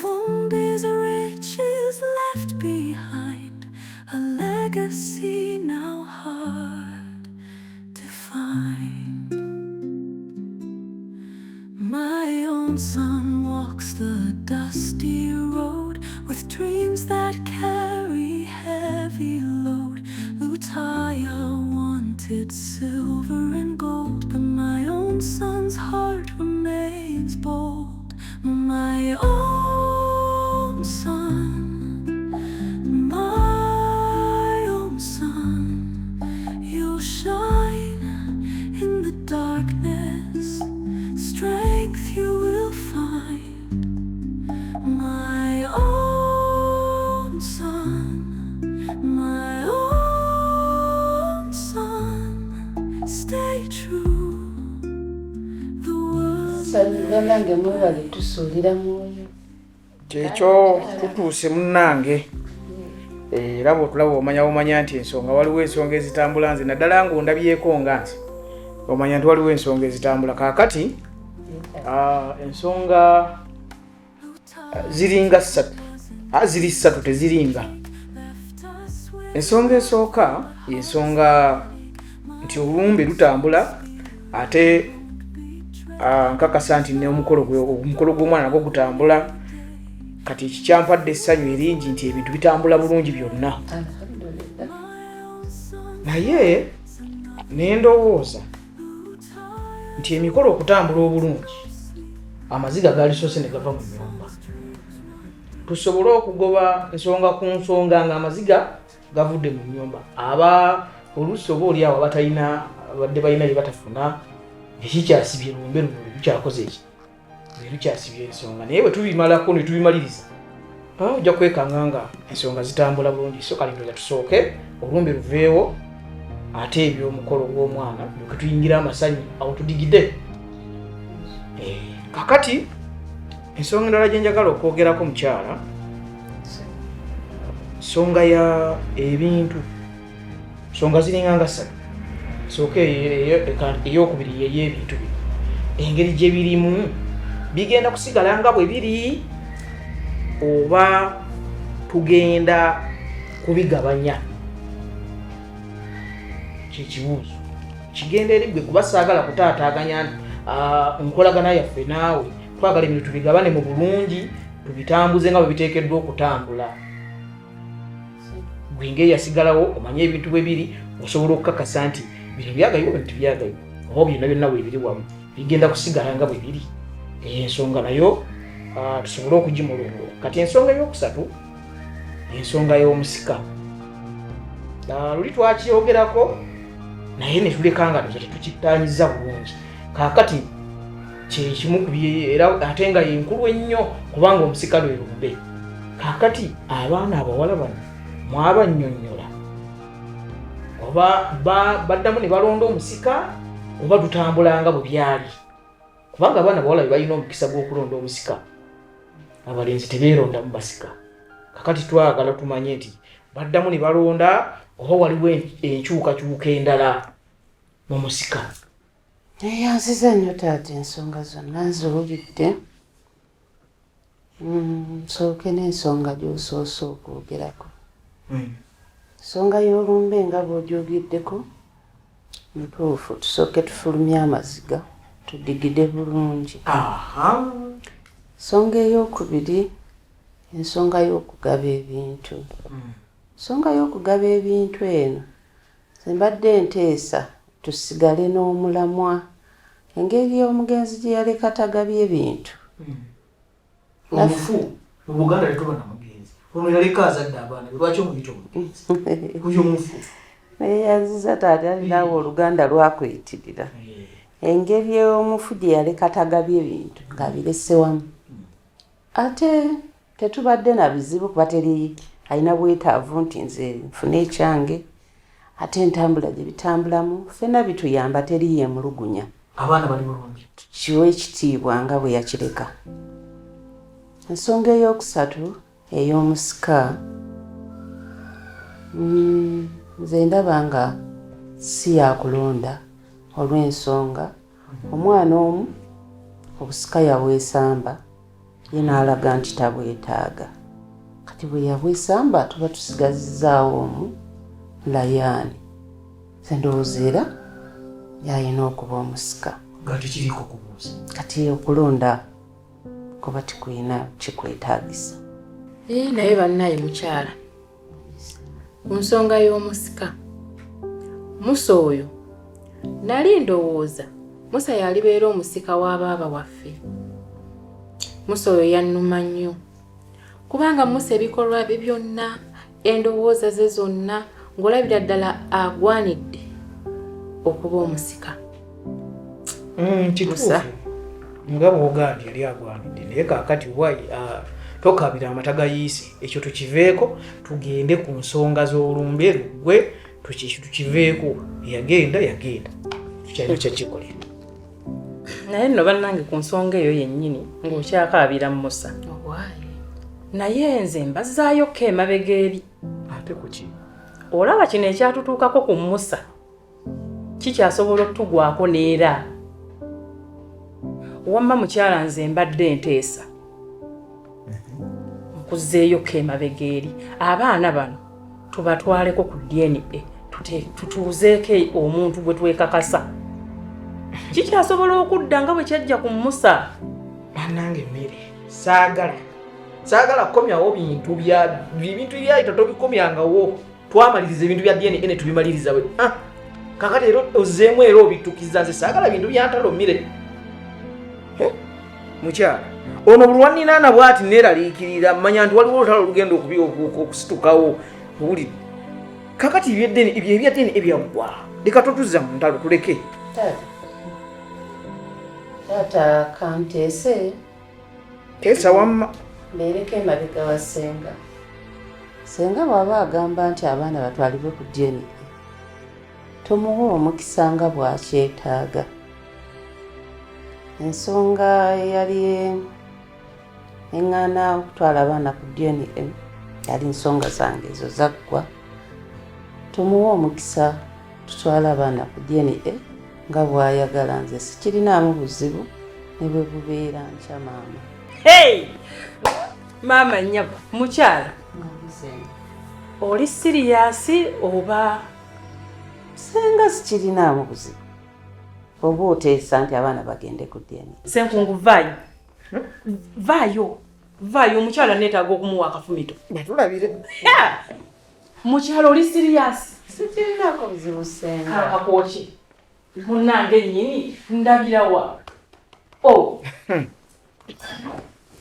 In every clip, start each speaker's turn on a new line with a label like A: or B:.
A: all these riches left behind, a legacy now hard to find. My own son walks the dusty road with dreams that carry heavy load. Lutaya wanted silver and gold, but my own son's heart remains bold. My own son, my own son, you'll shine in the darkness, strength you will find. My own son, my own son, stay true. The world
B: Sange mwebale tusuulira mwoyo.
C: Kyekyo tutuuse munnange. Era bw'otulaba omanya nti ensonga waliwo ensonga ezitambula nze naddala ng'ondabyeko nga nti omanya nti waliwo ensonga ezitambula kaakati ensonga ziringa ssatu ziri ssatu teziringa. Ensonga esooka y'ensonga nti olumbe lutambula ate nkakasa nti omukolo gw'omwana nagwo gutambula. Kati kikyampadde essanyu eringi nti ebintu bitambula bulungi byonna. Naye ne ndowooza nti emikolo okutambula obulungi amaziga gaalisoose ne gava mu nnyumba. Tusobole okugoba ensonga ku nsonga ng'amaziga gavudde mu nnyumba. Oluusi oba oli awo abatalina abadde balina bye batafuna ekikyasibye lumbe luno lukyakoze eki lukyasibye ensonga. Naye bwe tubimalako ne tubimaliriza ojja kwekanga nga ensonga zitambula bulungi. So kale ndoza tusooke olumbe luveewo ate ebyomukolo gw'omwana lyoke tuyingira amasanyu awo tudigide. Kakati ensonga endala gye njagala okwogerako mukyala, nsonga ya ebintu. Nsonga ziringa nga ssatu. Sooke ey'okubiri y'ebintu bino. Engeri gye birimu bigenda kusigala nga bwe biri oba tugenda kubigabanya? Kyekibuuzo. Kigenda eri gwe kuba saagala kutaataaganya nti nkolagana yaffe naawe twagala ebintu tubigabane mu bulungi tubitambuze nga bwe biteekeddwa okutambula. Gwe ngeri yasigalawo omanye ebintu bwe biri osobola okukakasa nti bino byagayiwa bintu byagayiwa oba byonna byonna bwe biri wamu bigenda kusigala nga bwe biri. Ensonga nayo tusobole okugimulongola. Kati ensonga ey'okusatu ensonga y'omusika. Luli twakyogerako naye ne tuleka nga tetukittanyiza bulungi. Kaakati kyekimu era ate nga yenkulu ennyo kubanga omusika lwe lumbe. Kaakati abaana abawala bano mwabannyonnyola oba baddamu ne balonda omusika oba tutambula nga bwe byali? Kubanga abaana bawala balina omukisa gw'okulonda omusika, abalenzi tebeeronda mu basika. Kakati twagala tumanye nti baddamu ne balonda oba waliwo enkyukakyuka endala mu musika.
B: Yanziza nnyo taata ensonga zonna nziwulidde. Nsooke n'ensonga gy'osoose okwogerako. Ensonga y'olumbe nga bw'ogyogeddeko ntuufu. Tusooke tufulumye amaziga tudigide bulungi. Ensonga ey'okubiri ensonga y'okugaba ebintu. Ensonga y'okugaba ebintu eno ze mbadde nteesa tusigale n'omulamwa engeri omugenzi gye yaleka tagabye ebintu.
C: Omufu mu Buganda tetuba na mugenzi. Ono yaleka azadde abaana lwaki omuyita omugenzi? Kuyo mufu.
B: Naye yanziza taata alinawo Oluganda lwakweyitirira. Engeri omufu gye yaleka tagabye ebintu ng'abirese wamu. Ate tetubadde na bizibu kuba teri alina bwetaavu nti nze nfune ekyange. Ate entambula gye bitambulamu ffenna bituyamba teri yeemulugunya.
C: Abaana bali bulungi.
B: Kiwe ekitiibwa nga bwe yakireka. Ensonga ey'okusatu ey'omusika nze ndaba nga si yakulonda olw'ensonga omwana omu obusika yaweesamba ye n'alaga nti tabwetaaga. Kati bwe yabwesamba tuba tusigazizaawo omu Layani. Se ndowooza era yalina okuba omusika.
C: Nga tekiriko kubuuza.
B: Kati okulonda kuba tikulina kikwetaagisa.
D: Naye bannaye mukyala, ku nsonga y'omusika, Musa oyo nali ndowooza Musa yalibeera omusika wa baaba waffe. Musa oyo yannuma nnyo kubanga Musa ebikolwa bye byonna, endowooza ze zonna ng'olabira ddala agwanidde okuba omusika.
C: Kituufu nga bw'ogambye yali agwanidde naye kaakati wayi tokabira amata gayiise. Ekyo tukiveeko tugende ku nsonga z'olumbe lugwe tukiveeko. Yagenda tukyalina kyekikolera.
E: Naye nno bannange ku nsonga eyo yennyini ng'okyakaabira Musa. Naye nze mbazaayokko emabega eri.
C: Ate kuki?
E: Olaba kino ekyatutuukako ku Musa kikyasobola okutugwako neera. Wamma mukyala nze mbadde nteesa nkuzzeeyokko emabega eri. Abaana bano tubatwaleko ku DNA tutuuzeeko omuntu gwe twekakasa. Kikyasobola okudda nga bwe kyajja ku Musa.
C: Bannange mmere saagala kukomyawo bintu byayita tobikomyangawo. Twamaliriza ebintu bya DNA ne tubimaliriza we. Kakati era ozzeemu era obitukiza. Nze saagala bintu byantalo mmire. Mukyala ono bulwaninaana bw'ati neeraliikirira manya nti waliwo olutalo olugenda okusitukawo. Owulire kakati ebya ddene ebyaggwa leka totuzza mu ntalo tuleke.
B: Taata kanteese
C: teesa wamma
B: mbeereko emabega wa ssenga. Ssenga bw'aba agamba nti abaana batwalibwe ku DNA, tomuwa omukisa nga bw'akyetaaga. Ensonga yali eŋŋaana okutwala abaana ku DNA yali nsonga zange ezo zaggwa. Tomuwa omukisa tutwala abaana ku DNA nga bw'ayagala. Nze sikirinaamu buzibu ne bwe bubeera nkya maama.
E: Hey! Maama nnyabo, mukyala. Oli siriyasi oba?
B: Ssenga sikirinaamu buzibu. Oba oteesa nti abaana bagende ku DNA.
E: Senkungu vaayo. Vaayo omukyala neetaaga okumuwa akafumito.
C: batulabire.
E: Mukyala oli siriyasi?
B: Sikirinaako buzibu ssenga.
E: Kakakooki. Munnange nnyini ndabirawa.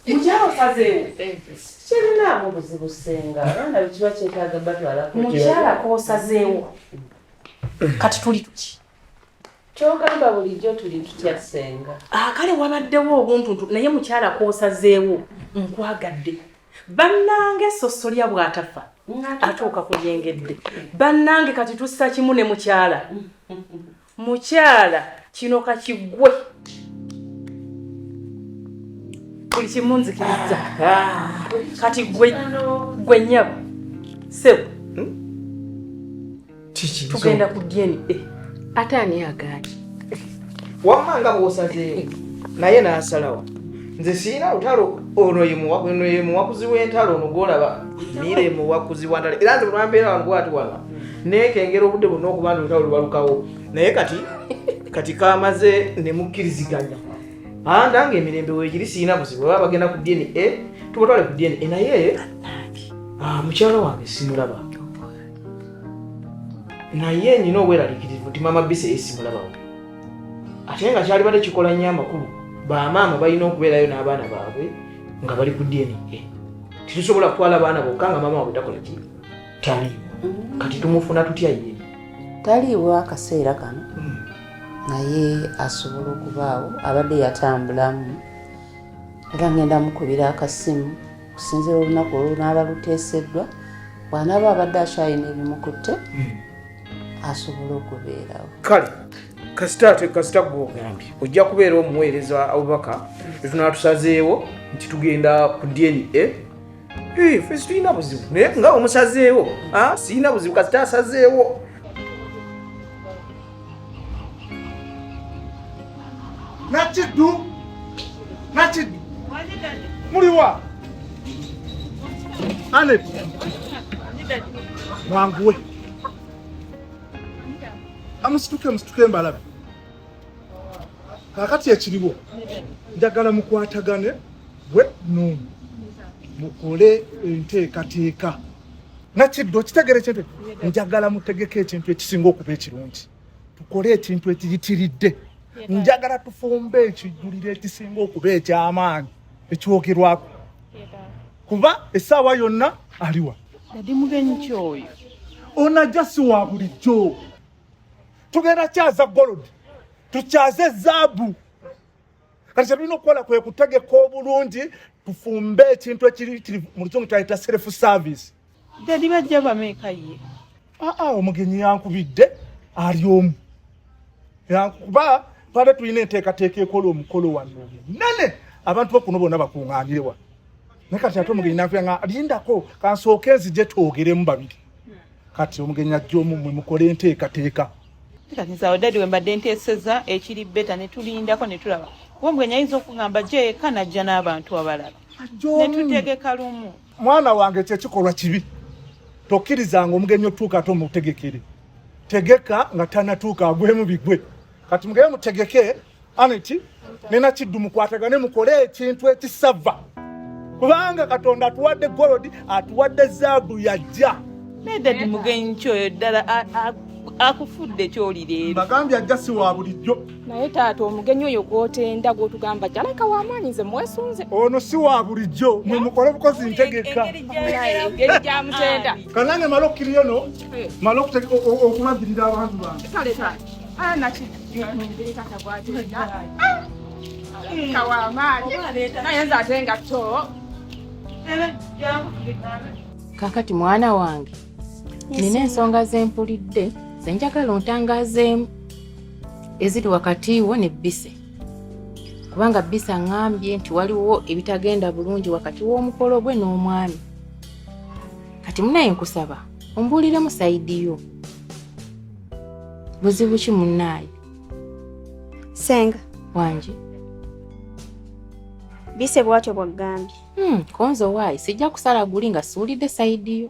E: Mukyala osazeewo.
B: Sikirinaamu buzibu ssenga. Abaana kiba kyetaaga batwala ku DNA.
E: Mukyala koosazeewo. Kati tuli tuki?
B: Kyogamba bulijjo tuli tutya ssenga.
E: Kale wabaddewo obuntuntu naye mukyala koosazeewo nkwagadde. Bannange sosolya bw'atafa atuuka ku lyengedde. Bannange kati tussa kimu ne mukyala. Mukyala kino kakiggwe. Buli kimu nzikiriza. Kati gwe nnyabo. Sebo. Tugenda ku DNA.
D: Ate ani agaanye?
C: Wamma nga bw'osazeewo naye n'asalawa. Nze siina lutalo ono ye muwakuzi w'entalo ono gw'olaba Mire muwakuzi wa ntalo. Era nze bwe mbeera wano bw'ati wano neekengera obudde bwonna okuba nti olutalo lubalukawo. Naye kati kamaze ne mukkiriziganya. Nange emirembe weegiri siina buzibu. Baba bagenda ku DNA tubatwale ku DNA. Naye mukyala wange simulaba. Naye nnina obweraliikirivu nti maama Bise simulabawo. Ate nga kyali badde kikola nnyo amakulu. Bamaama balina okubeerayo n'abaana baabwe nga bali ku DNA. Titusobola kutwala abaana bokka nga maama waabwe takola ki? Taliiwo. Kati tumufuna tutya ye?
B: Taliiwo akaseera kano. Naye asobola okubaawo abadde yatambulamu. Era ngenda mukubira akasimu okusinziira olunaku olunaaba luteeseddwa. Bw'anaaba abadde akyalina ebimukutte asobola okubeerawo.
C: Kale kasita gw'ogambye ojja kubeera omuweereza obubaka tunatusazeewo nti tugenda ku DNA. Ffe situlina buzibu naye nga omusazeewo siina buzibu kasita asazeewo.
F: Nakiddu Muliwa. Anet. Wanguwe. Amusituke mbalabe. Kakati ekiriwo. Njagala mukwatagane bwe no. Mukole enteekateeka. Nakiddo kitegere kintu. Njagala mutegeke ekintu ekisinga okuba ekirungi. Tukole ekintu ekiyitiridde. Njagala tufumbe ekijulire ekisinga okuba eky'amaanyi ekyogerwako. Kuba essaawa yonna aliwa.
E: Dadi mugenyi kyoyo.
F: Onajja si wa bulijjo. Tugenda kyaza gold. Tukyaze zaabu. Kati tulina okukola kwe kutegeka obulungi tufumbe ekintu ekiri mu luzungu twayita self service.
E: Dadi bajja bameeka ye.
F: Omugenyi yankubidde ali omu. Yankuba twade tulina enteekateeka ekola omukolo wano. Nene abantu bakuno bonna bakuŋŋaanire wano. Naye kati ate omugenyi nankuyanga lindako kansooke nzije twogeremu babiri. Kati omugenyi ajja omu mwe mukole enteekateeka.
E: Kati nsawo dadi we mbadde nteeseza ekiri beta ne tulindako ne tulaba. Kuba omugenyi ayinza okugamba gye eka najja n'abantu abalala. Ne tutegeka lumu.
F: Mwana wange kyekikolwa kibi. Tokkirizanga omugenyi otuuka ate omutegekere. Tegeka nga tanatuuka agwemu bigwe. Kati mugenyi mutegeke Aneti nena kiddu mukwatagane mukole ekintu ekisava. Kubanga Katonda atuwadde gold atuwadde zaabu yajja.
E: Ne dadi mugenyi kyoyo ddala akufudde kyoli leero.
F: Bagambye ajja si wa bulijjo.
G: Naye taata omugenyi oyo gw'otenda gw'otugamba jaleka w'amaanyi nze mwesunze.
F: Ono si wa bulijjo mwe mukole bukozi ntegeka.
G: Engeri gy'amutenda.
F: Kanange malo okkiriyo no malo okulabirira abantu bange.
G: Kale taata nakiri taata bw'atenda. Aleka w'amaanyi naye nze ate nga to.
D: Kakati mwana wange nina ensonga zempulidde zenjagala ontangazeemu eziri wakati wo ne Bise. Kubanga Bise aŋŋambye nti waliwo ebitagenda bulungi wakati w'omukolo gwe n'omwami. Kati munaye nkusaba ombuuliremu sayidi yo. Buzibu ki munnaaye?
H: Senga
D: Wanje.
H: Bise bwatyo bwagambye.
D: Konzo waayi sijja kusala guli nga suulidde sayidi yo.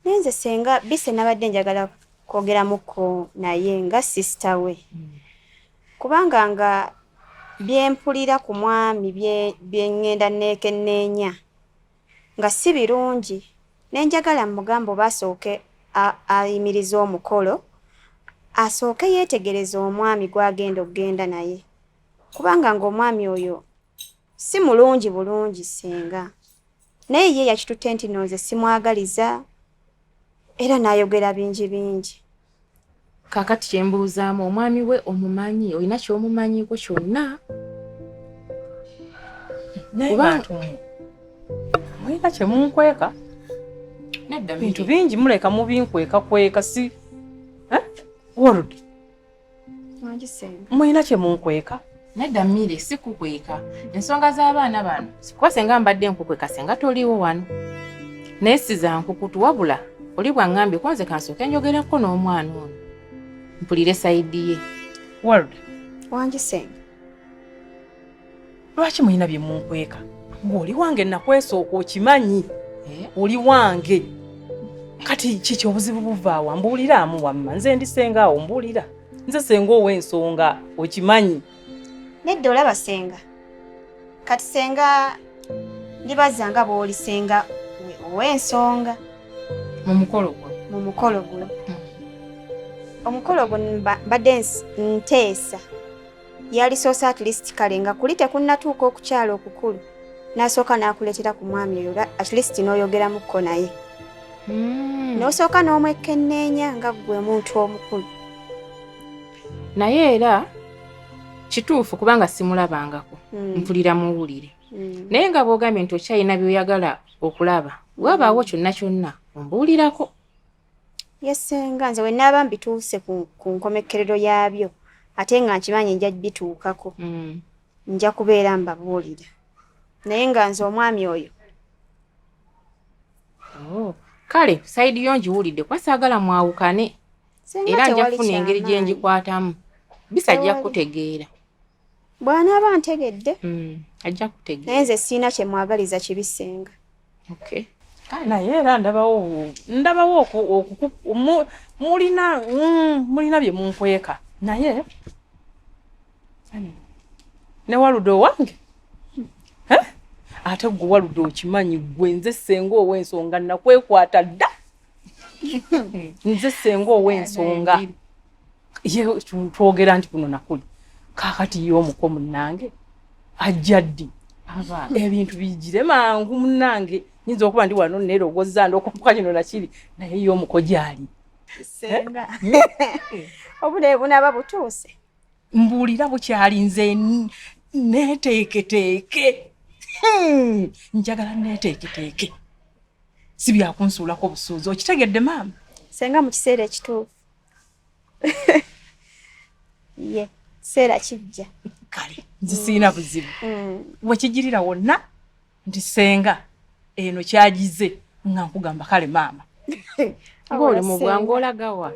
H: Nenze senga Bise nabadde njagala kwogeramuko naye nga sister we. Kubanga nga byempulira ku mwami byengenda neekenneenya nga si birungi. Nenjagala mugambo basooke ayimiriza omukolo asooke yeetegereza omwami gwagenda okugenda naye. Kubanga ng'omwami oyo si mulungi bulungi senga. Naye ye yakitutte nti nonze simwagaliza era n'ayogera bingi bingi.
D: Kakati kyembuuzaamu omwami we omumanyi olina ky'omumanyiko kyonna.
E: Naye bantu mulina kyemunkweka?
D: Nedda
E: bintu bingi muleka mubinkweka si. World.
H: Wangi senga.
E: Mulina kyemunkweka?
D: Nedda mmire si kukweka. Ensonga z'abaana bano sikuba senga mbadde nkukweka senga toliiwo wano. Naye si za nkukutu wabula oli bw'aŋŋambye kwanze kansooke njogerako n'omwana ono. Mpulire sayidi ye.
E: World.
H: Wangi senga.
E: Lwaki mulina bye munkweka? Ng'oli wange nakwesooka okimanyi. Oli wange. Kati kiki obuzibu buvaawa mbuuliraamu wamma nze ndi senga awo mbuulira. Nze senga ow'ensonga okimanyi.
H: Nedda olaba senga. Kati senga ndibazanga bw'oli senga ow'ensonga.
D: Mu mukolo gwo.
H: Mu mukolo guno. Omukolo guno mbadde nteesa. Yali sosa at least kale nga kuli tekunnatuuka okukyala okukulu. N'asooka n'akuleetera ku mwami oyo at least n'oyogeramuko naye. N'osooka n'omwekenneenya nga ggwe muntu omukulu.
D: Naye era kituufu kubanga simulabangako. Mpulira muwulire. Naye nga bw'ogambye nti okyalina by'oyagala okulaba wabaawo kyonna kyonna ombuulirako.
H: Yesenga nze we naaba mbituuse ku nkomekerero yaabyo ate nga nkimanyi nja bituukako. Nja kubeera mbabuulira. Naye nga nze omwami oyo.
D: Kale sayidi yo ngiwulidde kuba saagala mwawukane. Era nja kufuna engeri gye ngikwatamu. Bisa ajja kutegeera.
H: bw'anaaba ntegedde
D: ajja kutegeera
H: naye nze siina kye mwagaliza kibisenga.
D: okay
E: naye era ndabawo mulina bye munkweka naye ne Waludo wange ate gwe Waludo okimanyi gwe nze senga ow'ensonga nakwekwata dda nze senga ow'ensonga ye twogera nti kuno nakuli kaakati ye omuko munnange ajja ddi ebintu bijire mangu munnange nyinza okuba ndi wano neerogoza nd'okumpuka kino nakiri naye ye omuko gyali
H: senga obudde bunaaba butuuse
E: mbuulira bukyali nze neeteeketeeke njagala neeteeketeeke si byakunsuulako busuuzi okitegedde maama
H: senga mu kiseera ekituufu ye kiseera kijja
E: kale nze siina buzibu wekigirira wonna nti senga eno kyagize nga nkugamba kale maama
D: ng'oli mu bwangu olagawa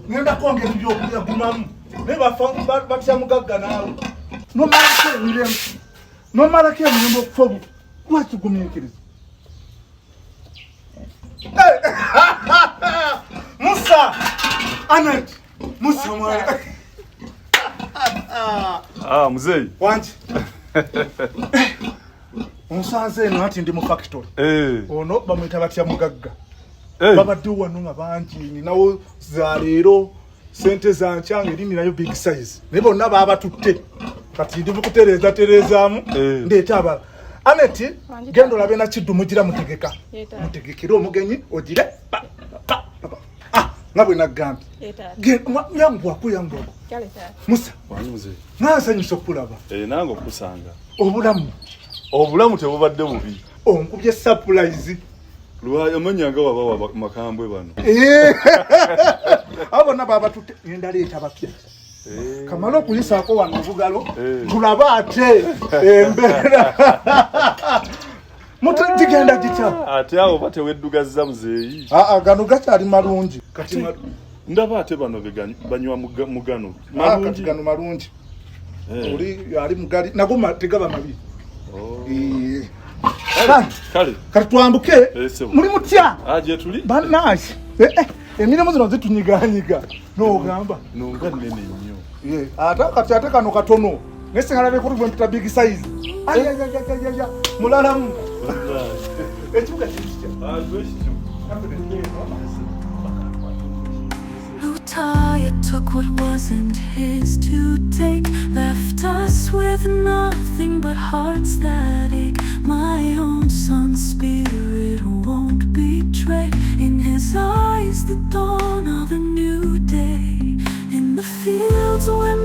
F: ngenda kwongera ebyokulya gumamu naye batya mugagga naawe nomalako emirembe okufa obu lwakigumiikiriza Musa Anet Musa mwana
I: muzeyi
F: wangi onsanze eno ati ndi mu factory ono bamwita batya mugagga babadde wano nga bangi ninawo za leero sente zankyange eri ninayo big size naye bonna baabatutte kati ndi mukutereezaamu ndeeta abala Aneti genda olabe na Kiddu mugira mutegeka mutegekere omugenyi ogire nga bwe naggambye yanguwako Musa nansanyusa okulaba
I: nange okusanga
F: obulamu
I: tebubadde bubi
F: onkubye surprise
I: omanyanga waba makambwe bano
F: abo bonna baabatutte ngenda leeta bapya kamala okuyisaako wano obugalo tulaba ate embeera mutigenda gitya
I: ate awo bateweddugaza muzeeyi
F: gano gakyali malungi kati
I: ndaba ate bano banywa mugano
F: kati gano malungi oli ali mugali nago tegaba mabi
I: kale
F: kati twambuke muli mutya
I: gyetuli
F: bannange emirimu zino zitunyiganyiga n'ogamba
I: nonga nnene nnyo
F: ate kano katono nesingala bekulu bwempita big size mulalamu ekibuga kikitya
A: Lutaya took what wasn't his to take, left us with nothing but hearts that ache. My own son's spirit won't betray. In his eyes, the dawn of a new day. In the fields where